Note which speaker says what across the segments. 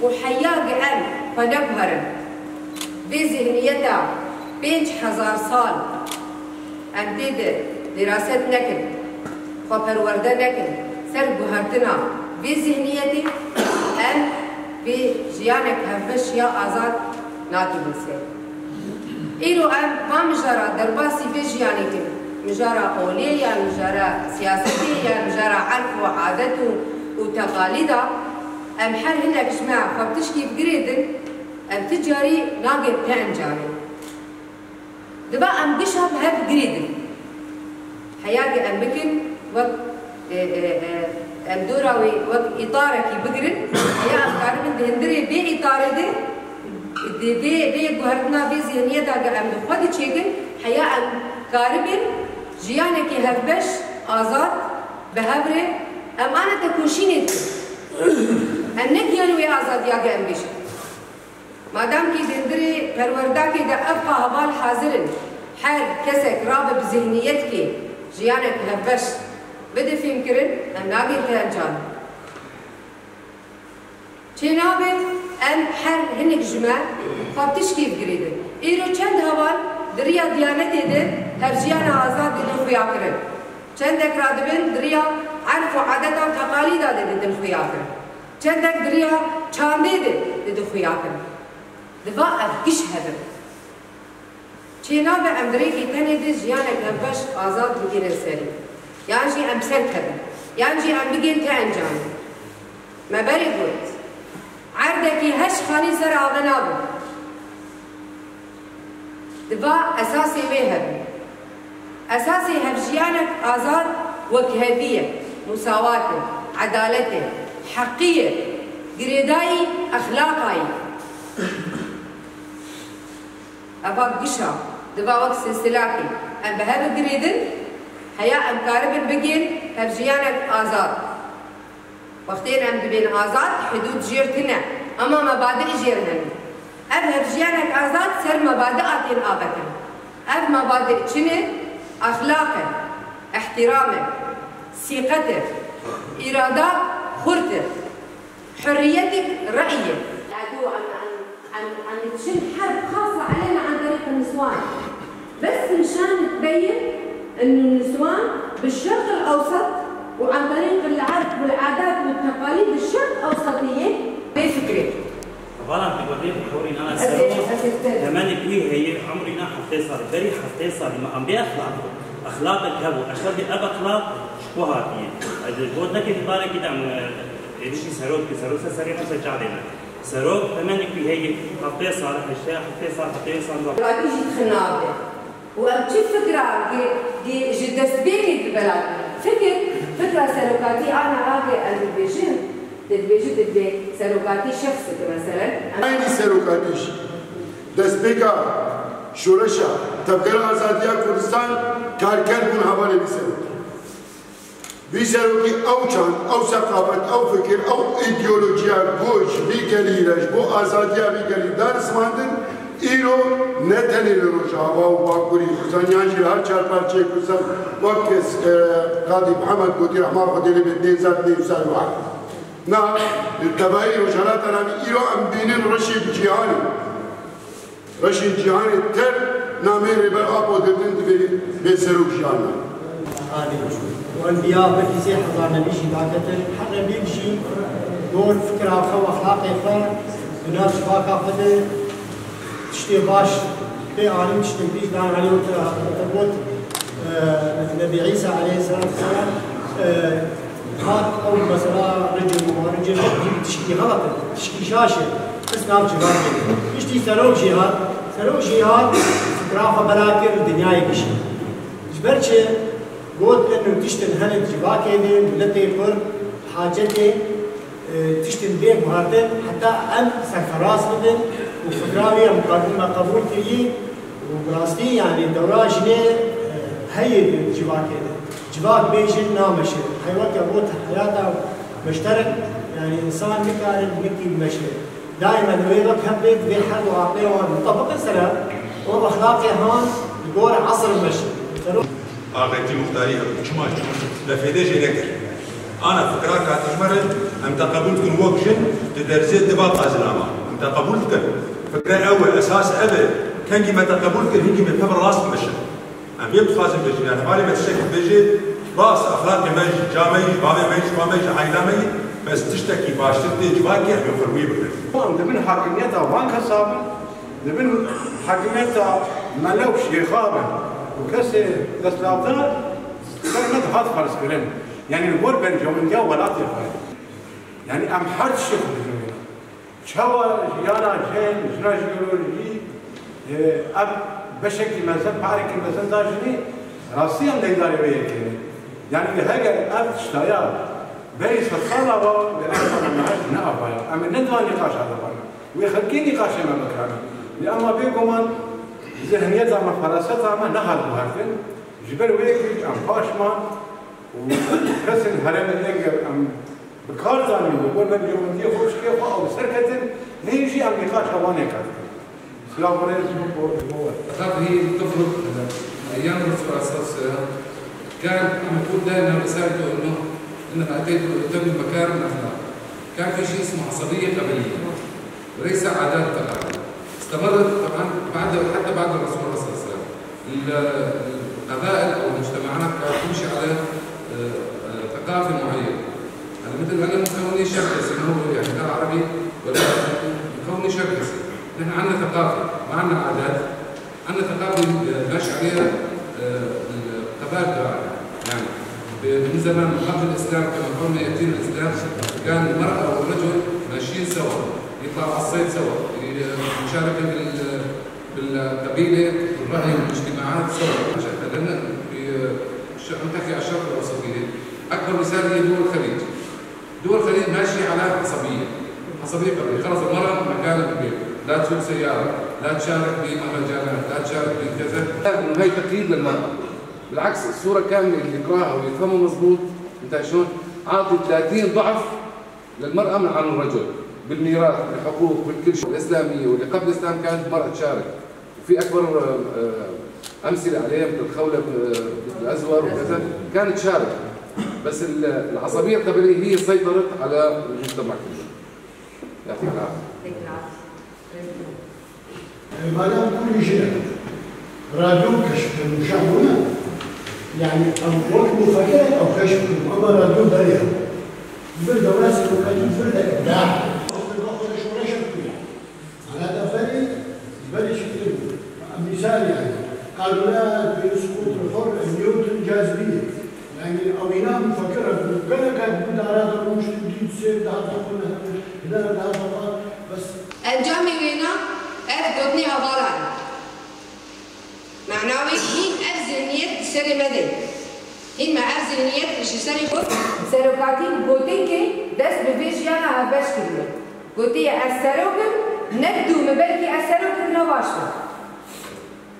Speaker 1: وحياق أن فنبهرن بذهنيتا 5000 سال أن تيد دراسات نكن وپرورده نكن سر بهرتنا بذهنيتي أن بجيانك هفش يا آزاد ناتي بلسي إيرو أم ما مجرى درباسي بجيانك مجرى أولي يا مجرى سياسي يا مجرى عرف وعادات وتقاليد أم حر هنا بجماعة فبتشكي بقريدن أم تجاري ناقل تان جاري دبا أم بشهب هب قريدن حياقي أم بكن وقت أم دوراوي وقت إطارك بقرن هيا أفكار من دهندري بي إطارة ده بي بهرتنا بي ذهنية دا أم دخوة تشيكن هيا أم كاربن جيانك هفبش آزاد بهبره أم أنا تكوشيني أنك ينوي آزاد يا أم بيش ما دام كي دندري پروردا كي دا أبقى هبال حاضرن حر كسك رابط بذهنيتك جيانك هفبش بده فهم كرن أم ناقل تهجان جنابه أم حر هنك جمع فبتشكي بقريدن إيرو چند هبال دريا ديانتي ده هرجيان آزاد دل خويا كرن چندك رادبن دريا عرف وعادتا وتقاليدا ده دل خويا كرن چندك دريا چانده ده دل خويا كرن دفا أفكش هبن جنابه أم دريكي تنه ده جيانك هبش آزاد بگيرن سري يعني أم سر كذا يعني أم بگين تأنجان ما بري قلت عردكي هش خاني سر آغنابه دفا أساسي بيهب أساسي هبجيانك آزاد وكهبية مساواة عدالة حقية قريداي أخلاقاي أباك قشا دفا وقت سلسلاكي أم بهب قريدن هيا أم كاربن بقين هبجيانك آزاد وقتين أم دبين آزاد حدود جيرتنا أما مبادئ جيرهن أب هبجيانك آزاد سر مبادئاتين آبكن أب مبادئ چنه أخلاقه احترامه ثقته إرادة خرته حريتك رأيك العدو عن تشن حرب خاصة علينا عن طريق النسوان بس مشان تبين إنه النسوان بالشرق الأوسط وعن طريق العرف والعادات والتقاليد الشرق أوسطية بفكرة.
Speaker 2: طبعاً بتوريك حورين أنا سألت لما نكوي هي عمرنا حتى صار بري حتى صار ما عم بيأخلاق أخلاقك هبو أشتغل أب أخلاق شو هاتين إذا قلنا كده بارك كده عم إيشي سروق سريع نفس الجعلنا سروق لما نكوي هي حتى صار أشياء حتى صار
Speaker 1: لا تيجي تخنابه وأم شو فكرة دي جدست بيني البلد فكرة سلوكاتي أنا أجي البيجين تدبي سلوكاتي شخصي مثلا
Speaker 3: أنا سلوكاتيش دسبيكا شورشا تبقى آزادية كردستان كاركر بون حوالي بيسلوكي أو شان أو ثقافة أو فكر أو إيديولوجيا بوش بيكاليرش بو آزادية بيكالي دارس ماندن إيرو نتني لروجاوا وباكوري زانيانجي هر چار پارچه كسان وكس قاضي محمد قدير رحمه خديري بدنيزات نيفسان واحد نا التبعي روجانات أنا إيرو أم بينين رشيد جيهاني رشيد جيهاني تر نامي ربا أبو دبن بسروك جيهانا
Speaker 4: وأنبياء بكيزي حضار نبيشي داكتن حق بيمشي دور فكرة خو أخلاقي خو بناس فاقا فده تشتي باش في عالم تشتي بيش دان عليه وتبوت النبي عيسى عليه الصلاة والسلام هات أو مثلا رجل تشتي غلط تشتي شاشة بس نام جهاد تشتي سلوك جهاد فكرة بلاكر الدنيا يبشي جبرتش قلت إنه تشتن هند جباكي دي بلتي بر حاجتي تشتن بيك مهارتين حتى أم سكراس بدن وفكراوية مقدمة قبول كريي وبراستي يعني الدورة جنيه هي الجباكي دي جباك بيجن نامشي حيوات يبوت حياته مشترك يعني إنسان مكان مكي بمشي دائما ويلك هبت بيحد وعقلي ومطبق السلام وأخلاقي هون يقول عصر المشي
Speaker 5: آغايتي مختاري كما لفيدي جينكر أنا فكرة كاتمرد أنت قبولتكم وقشن تدرسي دباط أزلاما أنت قبولتكم فكرة أول أساس أبد كان ما تقبولتكم هيجي من قبل راس مشن أم يبت خازن بيجي يعني بالي ما تشتكي بيجي راس أخلاقي ميج جامي بابي ميج باميج عائلامي بس تشتكي باش تدي جواكي هم يخروي بكره.
Speaker 6: من حاكميتها بانك صابر من حاكميتها ملوش يخابن وكسر دسلاطات كلمة هات فرس كلام يعني البور بين جومنجا ولا تفهم يعني أم حد شغل شوا يانا جين جنا جيولوجي أب بشكل مزن بارك مزن داجني راسيا ليداري بيكني يعني هذا أب اشتيا بيس الصلاة لأن معاش نأبايا أما ندوان نقاش هذا بنا ويخلكي نقاش ما مكانه لأما بيقومان ذهنيتها ما فلسفتها ما نهار بهارتن جبل ويكي أم باشمان وكسر هرم الأنجر أم بكارتاني بقول من يوم دي خوش كيف أو سركتن هيجي أم نقاش هواني كاتن سلام عليكم
Speaker 7: أخذ هي تفرق أيام الرسول عليه الصلاة والسلام كان يقول دائما رسالته إنك أتيت لأتمم مكارم الأخلاق كان في شيء اسمه عصبية قبلية وليس عادات تقاليد استمرت طبعا حتى بعد الرسول عليه الصلاة والسلام القبائل أو المجتمعات كانت تمشي على ثقافة معينة مثل أنا مكوني شركسي هو يعني لا عربي ولا مكوني شركسي نحن عندنا ثقافة ما عندنا عادات عندنا ثقافة ماشي عليها القبائل تبعنا يعني من زمان قبل الاسلام كما قلنا ياتينا الاسلام كان المراه والرجل ماشيين سوا يطلعوا على الصيد سوا مشاركه بالقبيله والرهي والاجتماعات سوا لان نحكي على الشرق الاوسطيه اكبر مثال هي دول الخليج. دول الخليج ماشيه على عصبيه قبليه خلص المراه مكانها بالبيت لا تسوق سياره لا تشارك بمهرجانات لا تشارك بكذا انه هي تقييد للمراه بالعكس الصوره كامله اللي يقراها ويفهمها مضبوط انت شلون عاطي 30 ضعف للمراه من عن الرجل بالميراث بالحقوق بالكل شيء الاسلاميه واللي قبل الاسلام كانت المراه تشارك وفي اكبر امثله عليها مثل الخوله بالازور وكذا كانت تشارك بس العصبيه القبليه هي سيطرت على المجتمع كله. يعطيك العافيه.
Speaker 4: ما دام كل شيء رادوا كشف المشاهدون يعني أو وقت مفاجأة أو كشف أما رادوا دريها بدأ ناس وكانوا فرد إبداع على هذا فريق بلش مثال يعني قالوا لا بسقوط الحر نيوتن جاذبية يعني أو ينام مفكرة كذا كانت بدها هذا المش جديد سير ده هذا هنا هذا بس
Speaker 1: أنجامي وينا أردني هبالان معناوي هين أرزنيت سري مدي هين ما أرزنيت إيش سري خود سروكاتين بوتينكي دس بفيجيانا هباش كده بوتي أسروكم ندو مبلكي أسروكم نواشوا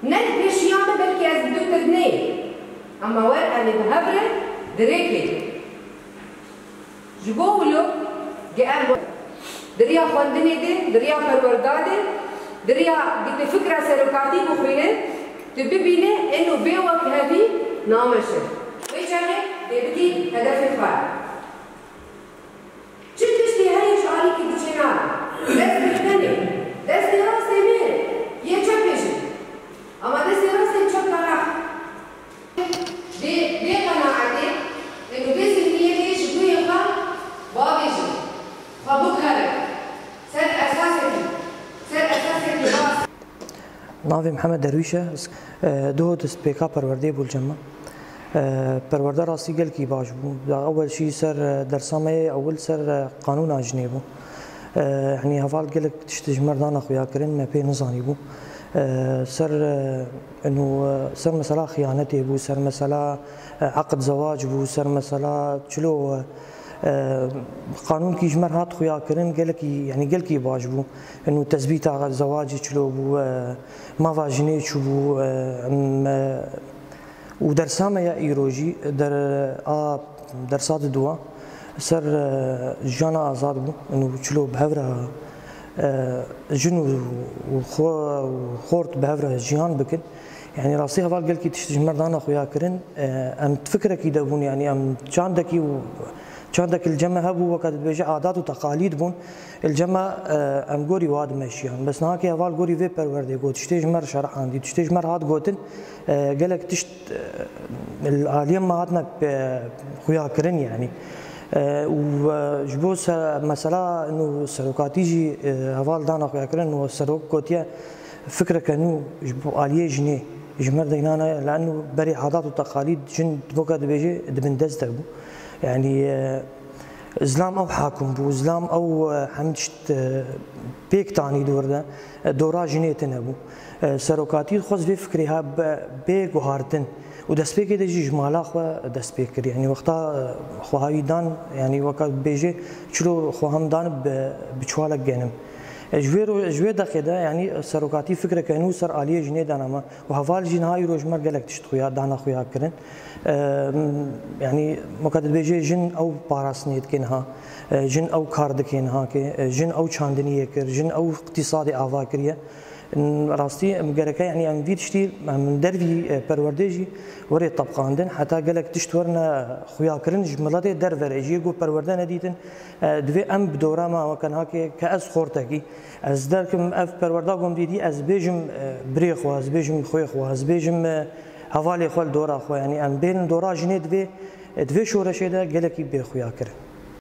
Speaker 1: ند بيجيانا بلكي أزدو تدني أما ورقة اللي بهبرة دريكي جبولو جاء دريا خواندني دي دريا پروردادي دريا دي فكرة سروكاتي بخوينه تبينه إنه بيوك هذه نامشة ويجاني بيبكي هدف الخير شفتشتي هاي شعاري كي بتشينار دست بتني دست راسي مين يتشبشي أما دست راسي تشكرا دي قناعتي إنه بس النية ليش بوي خا بابيجي خبوك هذا سر أساسي باس
Speaker 8: ناوی محمد درویشه دو سپیکا پرورده بول جمع پرورده راستی گل کی باش بود اول شيء سر درسامه اول سر قانون اجنبي بو يعني هفال قلك تشتج مردان اخويا كرين ما بين نظاني بو سر انه سر مسألة خيانتي بو سر مسألة عقد زواج بو سر مسألة شلو قانون کی جمر هات خویا کرن قال لك يعني قال لك باش بو انه تثبيت زواج شلو بو ما فاجني شو بو ودرسامه يا ايروجي درسات دوا سر جانا آزاد بو انه شلو بهفره جنو وخورت بهفره جيان بكن يعني راسي هفال قال لك تشتج مردان اخويا كرن ام تفكرك يدبون يعني ام جاندكي چندك الجمع هبو وقت بيجي عادات وتقاليد بون الجمع ام غوري واد ماشيان بس نهاكي اول غوري في پرورده گوت تشتيج مر شرح عندي تشتيج مر هات گوتن قالك تشت العالم ما هاتنا خويا كرن يعني وجبوس مثلا انه سلوكاتيجي هوال دانا خويا كرن انه سلوك كوتيا فكره كانوا جبو اليه جنيه جمر دينانا لانه بري عادات وتقاليد جن بوقت بيجي دبندز بو يعني اسلام او حاكم بو اسلام او حمدشت بيك تاني دوردا دورا جنيتن ابو سلوكاتي خوز في فكرها بيك وهارتن ودست بيك دجي جمالا خو دست بيك يعني وقتا خوهاي دان يعني وقت بيجي شلو خوهم دان بچوالك جنم جوير دقيقة يعني سروقاتي فكرة كأنه سر آلية جنيه دانما وهفال جين هاي روجمر قالك تشت خويا دانا خويا كرن يعني مقدر بيجي جن أو باراسنيت كينها جن أو كارد كينها كي جن أو شاندنية كر جن أو اقتصادي آفاكرية راستي مقالكا يعني ام فيت شتي من دربي پروردهجي وري طبقاندن حتى قالك تشتورنا خويا كرن جملاتي درفر اجي جو پرورده نديتن دوي ام بدورا ما وكان هاكي كاس خورتكي از دركم اف پرورده قوم ديدي از بيجم بريخ واز بيجم خوي خواز بيجم حوالي خول دورا خو يعني ام بين دورا جني دوي شورشه ده قالك بي خويا كرن